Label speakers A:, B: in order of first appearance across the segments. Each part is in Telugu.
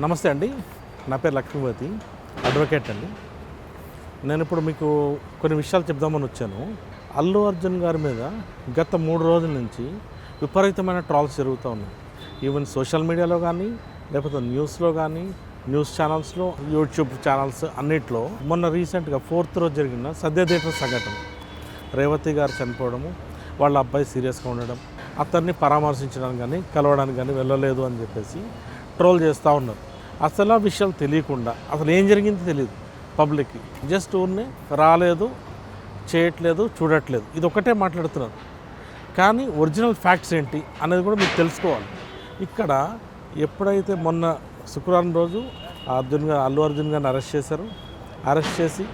A: నమస్తే అండి, నా పేరు లక్ష్మీపతి, అడ్వకేట్ అండి. నేను ఇప్పుడు మీకు కొన్ని విషయాలు చెప్దామని వచ్చాను. అల్లు అర్జున్ గారి మీద గత 3 రోజుల నుంచి విపరీతమైన ట్రాల్స్ జరుగుతూ ఉన్నాయి. ఈవెన్ సోషల్ మీడియాలో కానీ, లేకపోతే న్యూస్లో కానీ, న్యూస్ ఛానల్స్లో, యూట్యూబ్ ఛానల్స్ అన్నిట్లో. మొన్న రీసెంట్గా 4th రోజు జరిగిన సద్య థియేటర్ సంఘటన, రేవతి గారు చనిపోవడము, వాళ్ళ అబ్బాయి సీరియస్గా ఉండడం, అతన్ని పరామర్శించడానికి కానీ కలవడానికి కానీ వెళ్ళలేదు అని చెప్పేసి ట్రోల్ చేస్తూ ఉన్నారు. అసలు ఆ విషయాలు తెలియకుండా అసలు ఏం జరిగిందో తెలియదు పబ్లిక్కి. జస్ట్ ఊరినే రాలేదు, చేయట్లేదు, చూడట్లేదు, ఇది ఒకటే మాట్లాడుతున్నారు. కానీ ఒరిజినల్ ఫ్యాక్ట్స్ ఏంటి అనేది కూడా మీకు తెలుసుకోవాలి. ఇక్కడ ఎప్పుడైతే మొన్న శుక్రవారం రోజు అల్లు అర్జున్ గారిని అరెస్ట్ చేశారు. అరెస్ట్ చేసి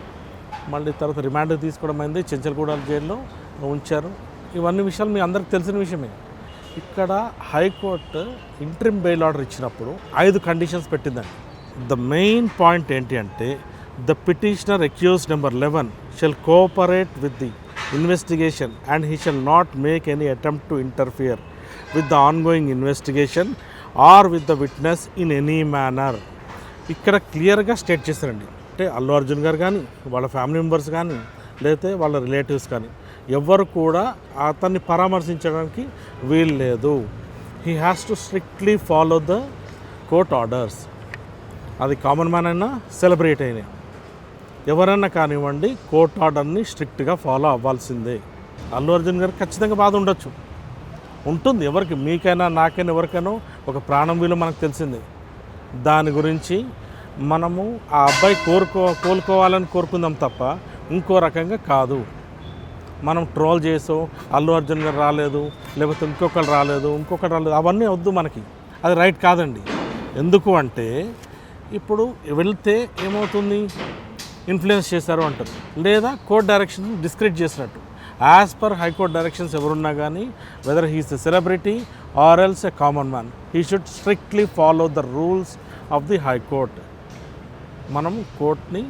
A: మళ్ళీ తర్వాత రిమాండ్కి తీసుకోవడం అయింది, చెంచల్గూడ జైల్లో ఉంచారు. ఇవన్నీ విషయాలు మీ అందరికి తెలిసిన విషయమే. ఇక్కడ హైకోర్టు ఇంట్రిమ్ బెయిల్ ఆర్డర్ ఇచ్చినప్పుడు 5 కండిషన్స్ పెట్టిందండి. ద మెయిన్ పాయింట్ ఏంటి అంటే, the petitioner accused number 11 shall cooperate with the investigation and he shall not make any attempt to interfere with the ongoing investigation or with the witness in any manner. ఇక్కడ క్లియర్గా స్టేట్ చేశారండి. అంటే అల్లు అర్జున్ గారు కానీ, వాళ్ళ ఫ్యామిలీ మెంబర్స్ కానీ, లేకపోతే వాళ్ళ రిలేటివ్స్ కానీ ఎవ్వరు కూడా అతన్ని పరామర్శించడానికి వీలు లేదు. He has to strictly follow the court orders. అది కామన్ మ్యాన్ అయినా, సెలబ్రిటీ అయినా, ఎవరైనా కానివ్వండి, కోర్ట్ ఆర్డర్ని స్ట్రిక్ట్గా ఫాలో అవ్వాల్సిందే. అల్లు అర్జున్ గారికి ఖచ్చితంగా బాధ ఉంటుంది. ఎవరికి, మీకైనా, నాకైనా, ఎవరికైనా ఒక ప్రాణం విలువ మనకు తెలిసిందే. దాని గురించి మనము ఆ అబ్బాయి కోలుకోవాలని కోరుకుందాం తప్ప ఇంకో రకంగా కాదు. మనం ట్రోల్ చేసో అల్లు అర్జున్ గారు రాలేదు, లేకపోతే ఇంకొకరు రాలేదు, అవన్నీ వద్దు మనకి. అది రైట్ కాదండి. ఎందుకు అంటే ఇప్పుడు వెళ్తే ఏమవుతుంది, ఇన్ఫ్లుయెన్స్ చేశారు అంటారు, లేదా కోర్ట్ డైరెక్షన్ డిస్క్రెడిట్ చేసినట్టు. యాజ్ పర్ హైకోర్ట్ డైరెక్షన్స్ ఎవరున్నా కానీ, weather he's a celebrity or else a common man, he should strictly follow the rules of the high court. మనం కోర్ట్ని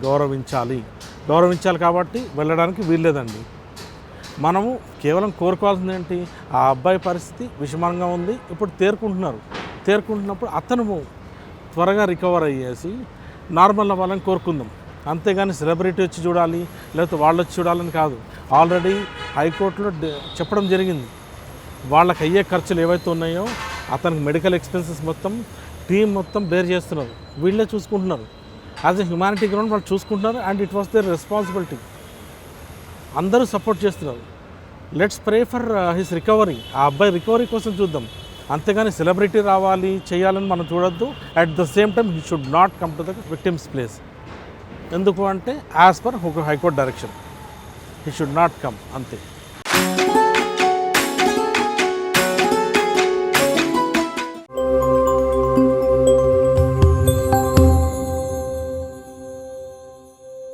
A: గౌరవించాలి కాబట్టి వెళ్ళడానికి వీల్లేదండి. మనము కేవలం కోరుకోవాల్సింది ఏంటి, ఆ అబ్బాయి పరిస్థితి విషమంగా ఉంది, ఇప్పుడు తేరుకుంటున్నప్పుడు అతను త్వరగా రికవర్ అయ్యేసి నార్మల్ అవ్వాలని కోరుకుందాం. అంతేగాని సెలబ్రిటీ వచ్చి చూడాలి, లేకపోతే వాళ్ళు వచ్చి చూడాలని కాదు. ఆల్రెడీ హైకోర్టులో చెప్పడం జరిగింది, వాళ్ళకి అయ్యే ఖర్చులు ఏవైతే ఉన్నాయో అతనికి మెడికల్ ఎక్స్పెన్సెస్ మొత్తం టీం మొత్తం బేర్ చేస్తున్నారు, వీళ్ళే చూసుకుంటున్నారు. యాజ్ ఎ హ్యుమానిటీ గ్రౌండ్ వాళ్ళు చూసుకుంటున్నారు. And it was there responsibility. అందరూ సపోర్ట్ చేస్తున్నారు. Let's pray for his recovery. ఆ అబ్బాయి రికవరీ కోసం చూద్దాం. అంతేగాని సెలబ్రిటీ రావాలి, చేయాలని మనం చూడొద్దు. At the same time he should not come to the victims place. ఎందుకు అంటే as per high court direction he should not come, అంతే.